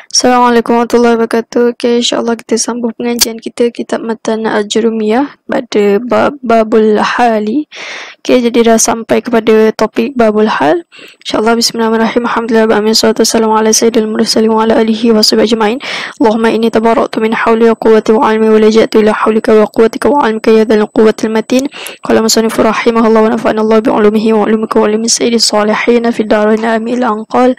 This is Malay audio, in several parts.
Assalamualaikum warahmatullahi wabarakatuh. Okay, insyaAllah kita sambung pengajian kita kitab Matan Al-Jurumiyah pada Babul Hali. Okay, jadi dah sampai kepada topik Babul Hal. InsyaAllah bismillahirrahmanirrahim. Alhamdulillah ba'amin salatu wassalamu ala sayyidil mursalin wa ala alihi wa sahbihi ajma'in. Allahumma inni tabaraktu min hawli wa quwwati wa ilmi wa laja'tu ila hawlika wa quwwatika wa ilmika ya dhal quwwatil matin. Qala musannifu rahimahullah wa nafa'ana Allah bi ulumihi wa ulumika wa ulumi sayyidis salihin fid darain amin. Anqal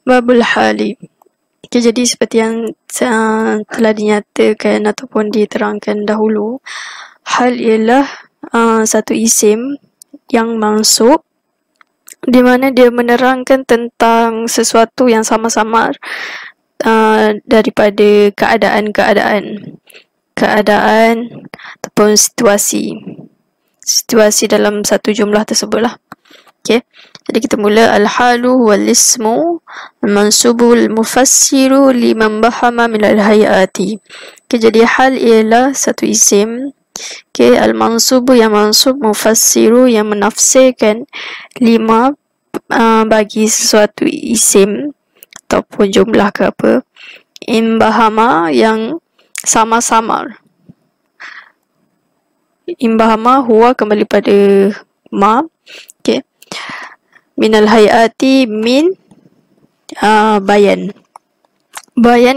Babul Hali. Okay, jadi seperti yang telah dinyatakan ataupun diterangkan dahulu, hal ialah satu isim yang mansub di mana dia menerangkan tentang sesuatu yang sama-samar daripada keadaan ataupun situasi dalam satu jumlah tersebutlah. Okay. Jadi kita mula al-halu wal ismu mansubul mufassiru liman bahama min al-hayati. Okay, jadi hal ialah satu isim. Okay, al-mansubu yang mansub, mufassiru yang menafsirkan, lima bagi sesuatu isim ataupun jumlah ke apa, imbahama yang sama-samar. Imbahama huwa kembali pada ma. Okay. Minal hayati min bayan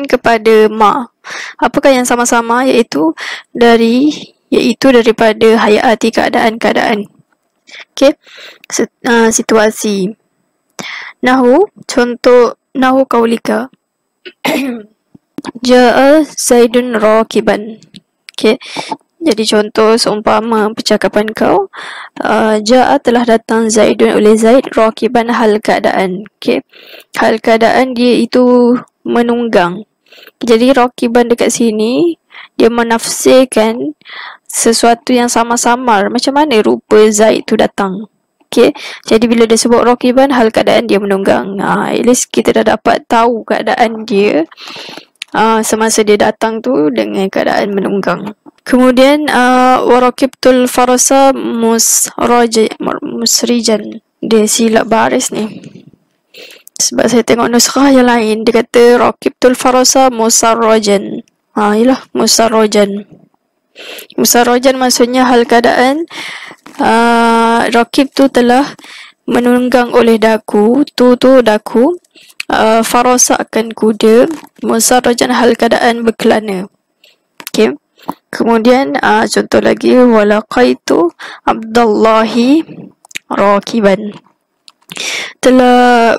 kepada ma. Apakah yang sama-sama? Iaitu daripada hayati keadaan. Okay. Situasi. Nahu, contoh nahu kaulika. Ja'a Zaidun rakiban. Okay. Jadi contoh seumpama percakapan kau, Ja'a telah datang Zaidun oleh Zaid, rakiban hal keadaan. Okay. Hal keadaan dia itu menunggang. Jadi rakiban dekat sini dia menafsirkan sesuatu yang sama-samar. Macam mana rupa Zaid tu datang. Okay. Jadi bila dia sebut rakiban, hal keadaan dia menunggang. At least kita dah dapat tahu keadaan dia semasa dia datang tu dengan keadaan menunggang. Kemudian warakibtul farasa musrijan. Dia silap baris ni. Sebab saya tengok nuskhah yang lain dia kata rakibtul farasa musarrajan. Yalah musarrajan. Musarrajan maksudnya hal keadaan rakib tu telah menunggang oleh daku. Tu daku. Farasa akan kuda. Musarrajan hal keadaan berkelana. Okay. Kemudian contoh lagi, walaqaitu Abdullahi rakiban. Telah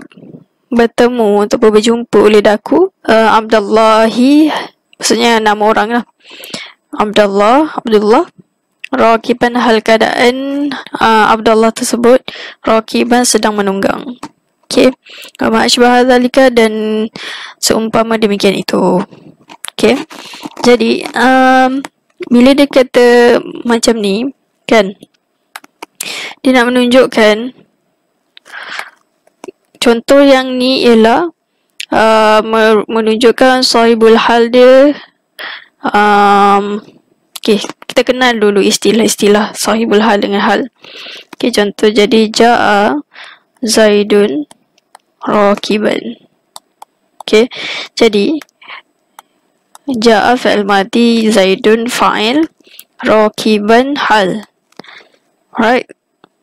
bertemu atau berjumpa oleh daku Abdullahi, maksudnya nama orang lah. Abdullah rakiban hal keadaan Abdullah tersebut rakiban sedang menunggang. Okay. Ma'ashbah dzalika dan seumpama demikian itu. Okay. Jadi bila dia kata macam ni kan, dia nak menunjukkan contoh yang ni ialah menunjukkan sahibul hal dia. Okay, kita kenal dulu istilah-istilah sahibul hal dengan hal. Okay, contoh jadi Ja'a Zaidun rakiban. Okay, jadi Ja'a fi'il madi, Zaidun fa'il, rakiban hal. Alright.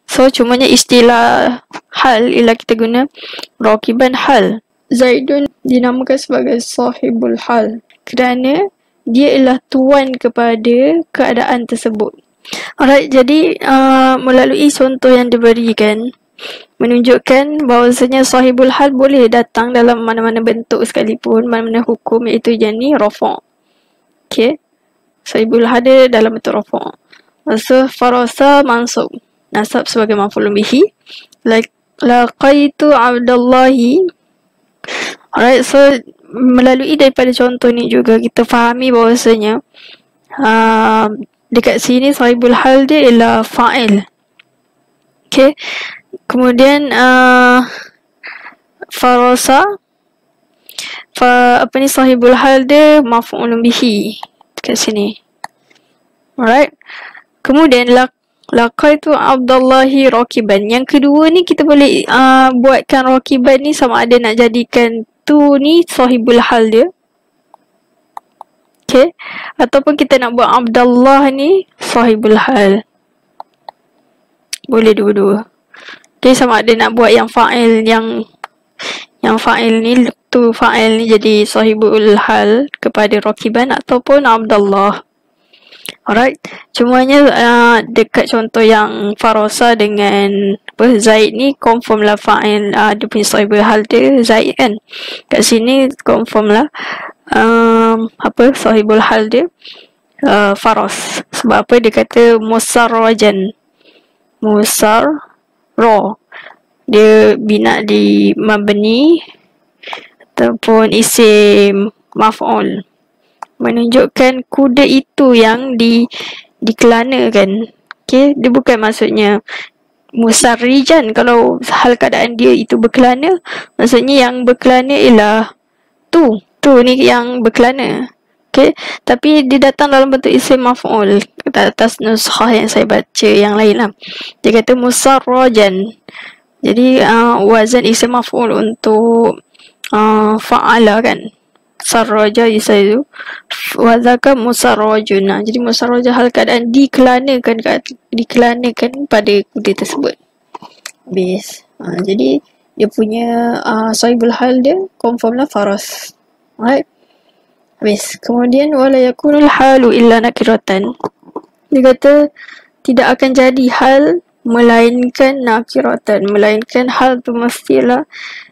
So cumanya istilah hal ialah kita guna rakiban hal. Zaidun dinamakan sebagai sahibul hal kerana dia ialah tuan kepada keadaan tersebut. Alright, jadi melalui contoh yang diberikan menunjukkan bahawasanya sahibul hal boleh datang dalam mana-mana bentuk sekalipun, mana-mana hukum, iaitu yang ni rafa'. Okay. Sahibul hal dia dalam bentuk rafa'. So farasa mansub, nasab sebagai maf'ulun bihi. Laqaitu Abdullahi. Alright, so melalui daripada contoh ni juga kita fahami bahawasanya dekat sini sahibul hal dia ialah fa'il. Okay. Kemudian farasa sahibul hal dia maf'ulun bihi dekat sini. Alright. Kemudian laqaitu Abdullahi rakiban. Yang kedua ni kita boleh buatkan rakiban ni sama ada nak jadikan tu ni sahibul hal dia. Okay. Ataupun kita nak buat Abdullah ni sahibul hal. Boleh dua-dua. Okay, sama ada nak buat yang fa'il yang fa'il ni tu fa'il ni jadi sahibul hal kepada Rakiban ataupun Abdullah. Alright. Cumanya dekat contoh yang Farosa dengan Zaid ni confirm lah fa'il dia punya sahibul hal dia Zaid kan. Kat sini confirm lah sahibul hal dia Faros. Sebab apa dia kata musarrajan. Musarra dia bina di mabni ataupun isim maf'ul, menunjukkan kuda itu yang dikelanakan. Okay, dia bukan maksudnya musarrijan. Kalau hal keadaan dia itu berkelana, maksudnya yang berkelana ialah tu ni yang berkelana. Okay, tapi dia datang dalam bentuk isim maf'ul atas nuskah yang saya baca yang lain lah. Dia kata musarrajan. Jadi wazan isim maf'ul untuk fa'ala kan. Sarraja isaidu wazaka musarrajun. Jadi musarraja hal keadaan dikelanakan pada kuda tersebut. Habis. Jadi dia punya sahibul hal dia confirm lah Faras. Alright. Habis. Kemudian wala yakunul halu illa nakiratan. Dia kata tidak akan jadi hal melainkan nakiratan, melainkan hal tu mestilah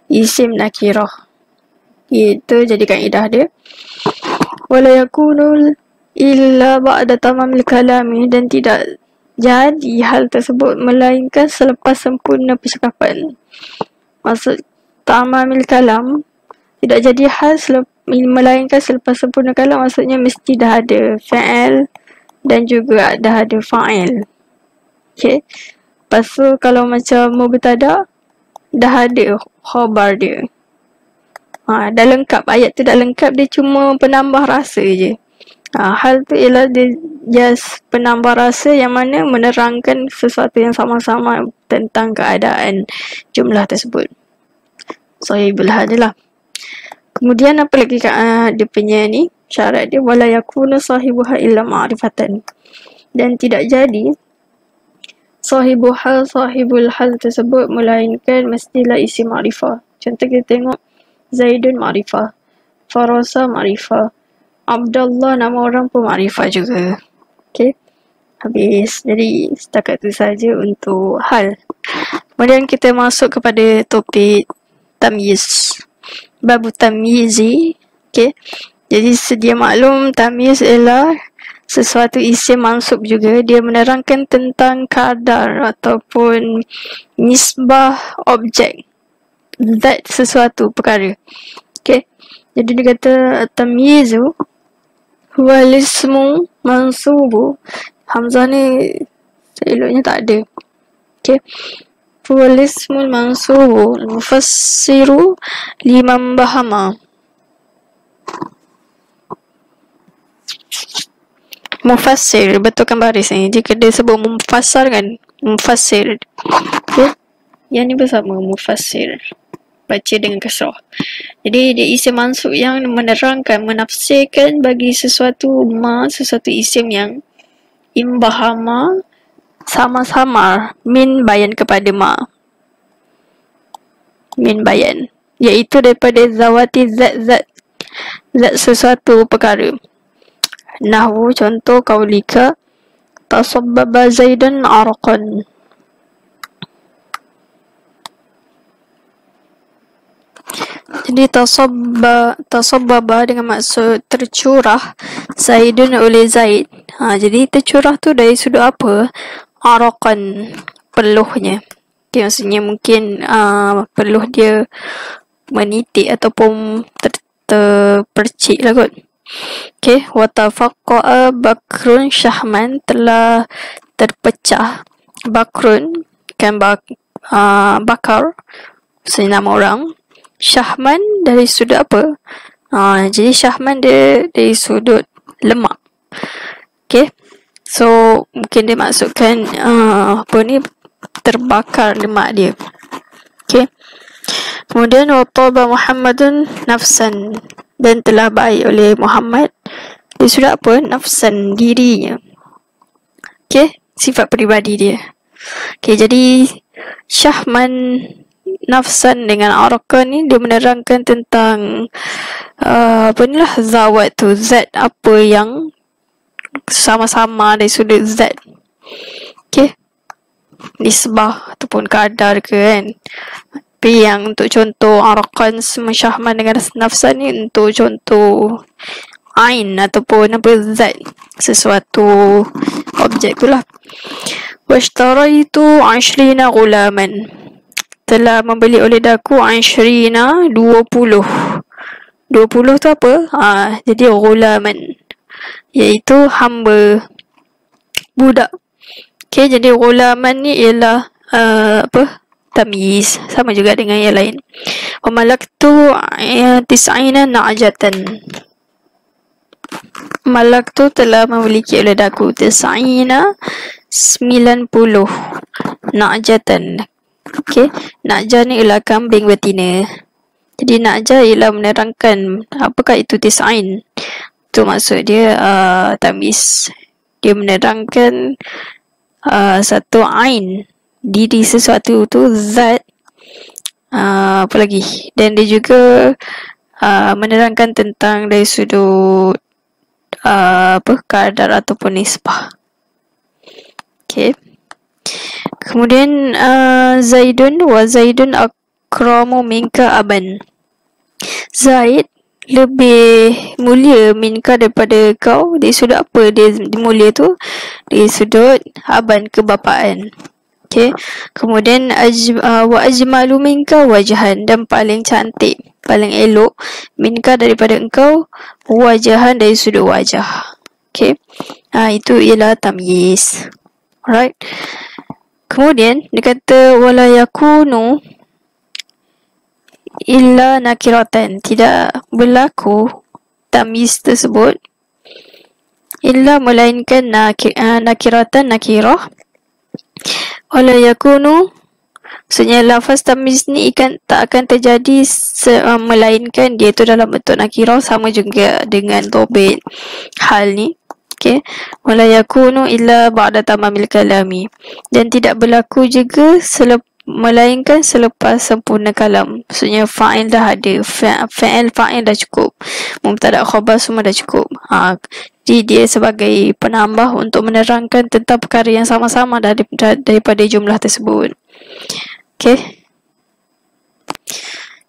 isim nakirah. Itu jadi kaedah dia. Wala yakunul illa ba'da tamamil kalami, dan tidak jadi hal tersebut melainkan selepas sempurna percakapan. Maksud tamamil kalam, tidak jadi hal melainkan selepas sempurna kalam, maksudnya mesti dah ada fa'il dan juga dah ada fa'il. Okay. Lepas tu kalau macam mubtada, dah ada khabar dia. Dah lengkap. Ayat tu dah lengkap, dia cuma penambah rasa je. Hal tu ialah dia just penambah rasa yang mana menerangkan sesuatu yang sama-sama tentang keadaan jumlah tersebut. Sahibul hal je lah. Kemudian apa lagi dia punya ni syarat dia, wala yakuna sahibuha illa ma'rifatan, dan tidak jadi sahibul hal tersebut melainkan mestilah isi ma'rifah. Contoh kita tengok Zaidun ma'rifah, Farosa ma'rifah, Abdullah nama orang pun ma'rifah juga. Okay, habis. Jadi setakat tu saja untuk hal. Kemudian kita masuk kepada topik tamyiz. Babu tamyizi. Okay, jadi sedia maklum tamyiz ialah sesuatu isim mansub juga. Dia menerangkan tentang kadar ataupun nisbah objek, zat sesuatu perkara. Okay, jadi dia kata tamyizu huwa lismu mansubu. Hamzah ni eloknya tak ada. Okay, huwa lismu mansubu mufassiru liman bahama. Mufassir, betulkan baris ni. Jika dia sebut mufassar kan, mufassir. Okay, yang ni bersama mufassir, baca dengan kasrah. Jadi dia isim mansub yang menerangkan, menafsirkan bagi sesuatu isim yang imbahama sama-sama min bayan kepada ma. Min bayan, iaitu daripada zawati zat sesuatu perkara. Nahwu, contoh kaulika tasabbaba Zaidan arqan. Jadi tasabbaba dengan maksud tercurah Zaidun oleh Zaid. Jadi tercurah tu dari sudut apa? Arqan, peluhnya. Okay, maksudnya mungkin peluh dia menitik ataupun terpercik lah kot. Okay, watafaqqa'a Bakrun Syahman, telah terpecah Bakrun kan Bakar, maksudnya nama orang. Syahman dari sudut apa? Jadi Syahman dia dari sudut lemak. Okay, so mungkin dia maksudkan terbakar lemak dia. Okay, Kemudian wataba Muhammadun nafsan, dan telah baik oleh Muhammad. Dia sudah apa? Nafsan, dirinya. Okay, sifat peribadi dia. Okay, jadi Syahman nafsan dengan Arakan ni dia menerangkan tentang apa ni lah, zawat tu, zat apa yang sama-sama dari sudut zat. Okay, nisbah ataupun kadar ke kan. Tapi yang untuk contoh Arakan Syahman dengan nafsan ni untuk contoh ain ataupun apa, zat, sesuatu objek tu lah. Washtaraitu 20 ghulaman, telah membeli oleh daku 20 20 tu apa? Jadi ghulaman iaitu hamba, budak. Okay, jadi ghulaman ni ialah apa? Tamyiz, sama juga dengan yang lain. Wa malaktu 90 na'jatan, malak tu telah memiliki oleh daku 90 na'jatan. Okay, na'jah ni ialah kambing betina. Jadi na'jah ialah menerangkan apakah itu 90. Tu maksud dia tamyiz. Dia menerangkan satu ain, diri sesuatu tu, zat, apa lagi, dan dia juga menerangkan tentang dari sudut apa, kadar ataupun nisbah. Okay, kemudian Zaidun wa Zaidun akramu minka aban, Zaid lebih mulia minka daripada kau. Dari sudut apa dia mulia tu? Dari sudut aban, kebapaan. Okay, kemudian wa ajmalu minka wajahan, dan paling cantik, paling elok minka daripada engkau, wajahan, dari sudut wajah. Okay, itu ialah tamyiz. Alright. Kemudian dia kata wala yakunu illa nakiratan, tidak berlaku tamyiz tersebut illa melainkan nakiratan, nakirah. Wala yakunu, maksudnya lafaz tamyiz ni tak akan terjadi melainkan dia tu dalam bentuk nakirah, sama juga dengan tobit hal ni. Okay, wala yakunu illa ba'da tamamil kalami, dan tidak berlaku juga melainkan selepas sempurna kalam. Maksudnya fa'il dah ada, fa'il dah cukup, mubtada khabar semua dah cukup. Jadi dia sebagai penambah untuk menerangkan tentang perkara yang sama-sama daripada jumlah tersebut. Okay.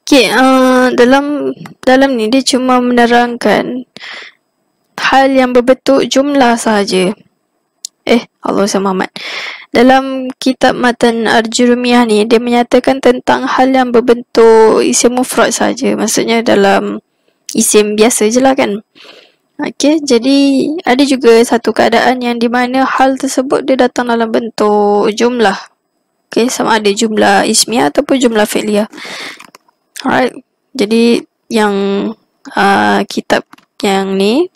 Okay, dalam ni dia cuma menerangkan hal yang berbentuk jumlah sahaja. Allah Muhammad. Dalam kitab Matan Al-Jurumiyah ni, dia menyatakan tentang hal yang berbentuk isim mufrad saja. Maksudnya dalam isim biasa je lah kan. Okay, jadi ada juga satu keadaan yang di mana hal tersebut dia datang dalam bentuk jumlah. Okay, sama ada jumlah ismiyah ataupun jumlah fi'liyah. Alright, jadi yang kitab yang ni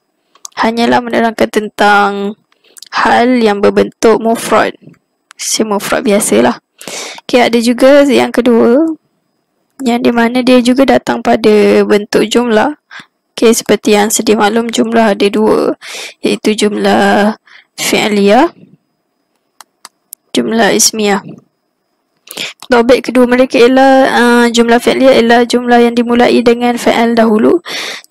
hanyalah menerangkan tentang hal yang berbentuk mufrad, isim mufrad biasalah. Okay, ada juga yang kedua yang di mana dia juga datang pada bentuk jumlah. Okay, seperti yang sedia maklum, jumlah ada dua, iaitu jumlah fi'liyah, jumlah ismiyah. Tobik kedua mereka ialah jumlah fi'liyah ialah jumlah yang dimulai dengan fa'al dahulu.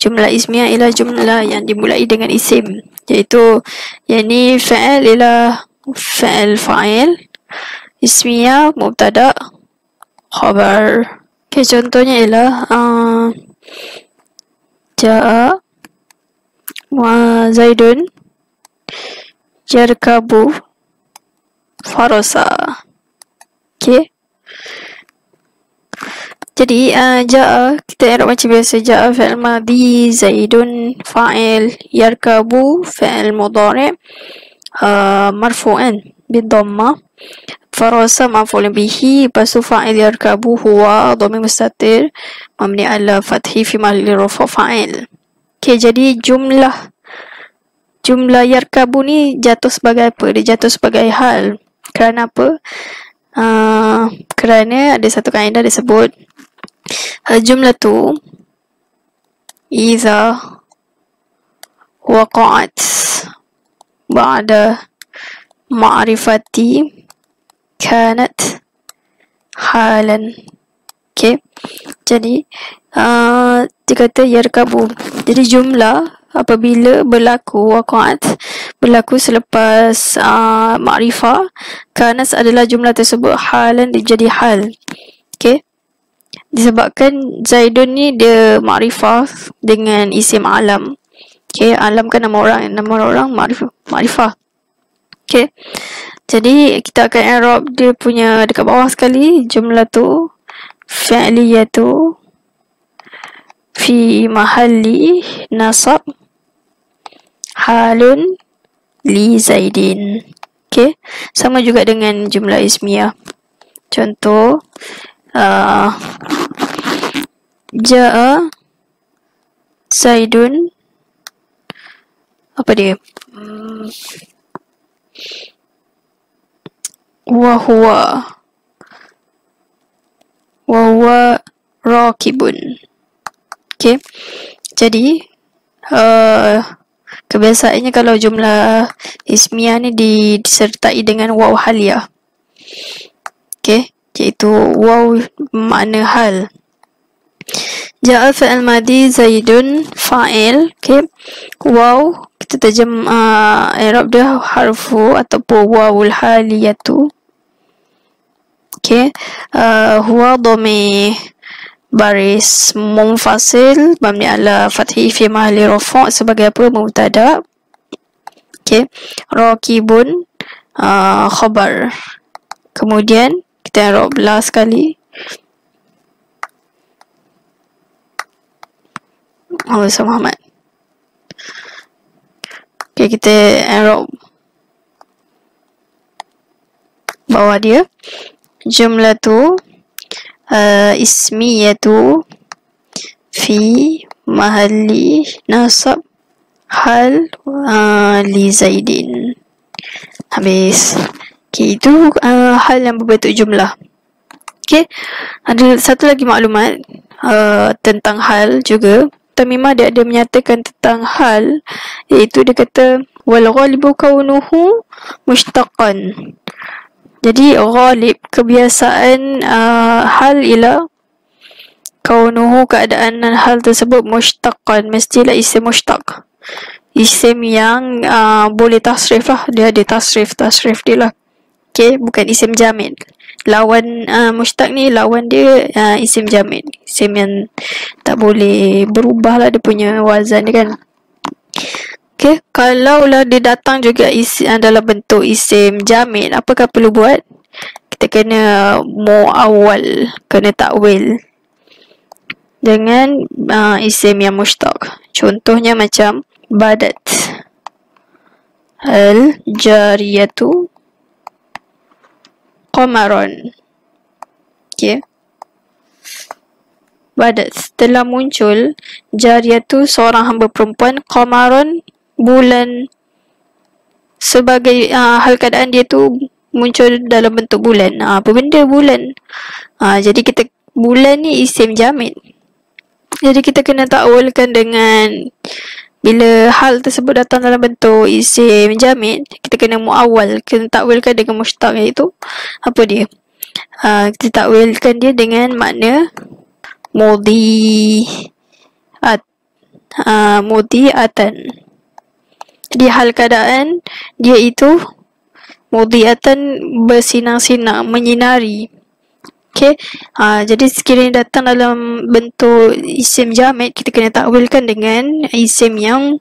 Jumlah ismiyah ialah jumlah yang dimulai dengan isim, iaitu yang ni fa'al ialah fa'al fa'il, ismiyah mubtada khabar. Okay, contohnya ialah ja'a wa Zaidun yarkabu farasa. Okay, jadi ja'a kita i'rab macam biasa. Ja'a fi'il madhi, Zaidun fa'il, yarkabu fi'il mudhari' marfu'an bidhamma, farasa maf'ul bihi, lepas tu fa'il yarkabu huwa dhamir mustatir mabni ala fathi fi mahalli rafa' fa'il. Okay, jadi jumlah yarkabu ni jatuh sebagai apa? Dia jatuh sebagai hal. Kerana apa? Kerana ada satu kaedah disebut الجملة إذا وقعت بعد معرفتي كانت حالا. Okay. Jadi dia kata yarkabu. Jadi jumlah apabila berlaku waqa'at, berlaku selepas ma'rifah, kanas adalah jumlah tersebut halan, jadi hal. Okay. Disebabkan Zaidun ni dia ma'rifah dengan isim alam. Okay, alam kan nama orang ma'rifah. Okay. Jadi kita akan i'rab dia punya dekat bawah sekali. Jumlah tu fi'liyatu fi mahalli nasab halun li Zaidin. Okay. Sama juga dengan jumlah ismiyah. Contoh ja'a Zaidun, apa dia? Wa huwa rakibun. Okay. Jadi kebiasaannya kalau jumlah ismiyah ni disertai dengan waw haliyah. Okay. Iaitu waw makna hal. Ja'a fi'il madi Zaidun fa'il. Okay. Waw kita terjem i'rab dia harfu ataupun wawul haliyatu. Okay. Huwa dhamir baris munfasil mabni ala fathi fi mahalli rafa' sebagai apa? Mubtada. Okay. Rakibun khabar. Kemudian kita i'rab last sekali. Ustaz Muhammad. Okay, kita i'rab bawah dia. Jumlatu ismiyatu fi mahalli nasab hal li Zaidin. Habis. Okay, itu hal yang berbentuk jumlah. Okay, ada satu lagi maklumat tentang hal juga. Tamimah dia ada menyatakan tentang hal, iaitu dia kata wal ghalibu kaunuhu mushtaqan. Jadi ghalib kebiasaan hal ialah kaunuhu keadaan hal tersebut mushtaqan, mestilah isim mushtaq. Isim yang boleh tasrif lah, dia ada tasrif dia lah. Okay, bukan isim jamid. Lawan mushtaq ni lawan dia isim jamid, isim yang tak boleh berubah lah dia punya wazan dia kan. Okay, kalau lah dia datang juga dalam bentuk isim jamid, apakah perlu buat? Kita kena mu'awwal, kena takwil dengan isim yang mushtaq. Contohnya macam badat al jariyatu qamaron. Okay. Badat, setelah muncul jariyatu seorang hamba perempuan, qamaron bulan, sebagai hal keadaan dia tu muncul dalam bentuk bulan. Apa benda bulan? Jadi kita bulan ni isim jamid. Jadi kita kena takwilkan dengan, bila hal tersebut datang dalam bentuk isim jamid, kita kena mu'awwal, kena takwilkan dengan mushtaq, iaitu apa dia? Kita takwilkan dia dengan makna mudhi'atan. Di hal keadaan dia itu mudhi'atan, bersinar-sinar, menyinari. Okay. Jadi sekiranya datang dalam bentuk isim jamid, kita kena takwilkan dengan isim yang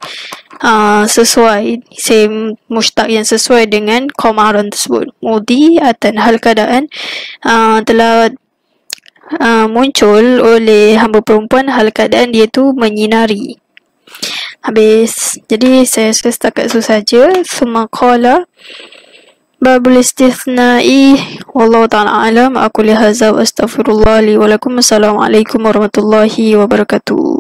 sesuai, isim mushtaq yang sesuai dengan qamaron tersebut. Mudhi'atan, hal keadaan telah muncul oleh hamba perempuan, hal keadaan dia tu menyinari. Habis. Jadi saya setakat itu saja. Summa qala babul istithna'i wallahu ta'ala alam. Aku li hadza wa astaghfirullah li wa lakum. Assalamualaikum warahmatullahi wabarakatuh.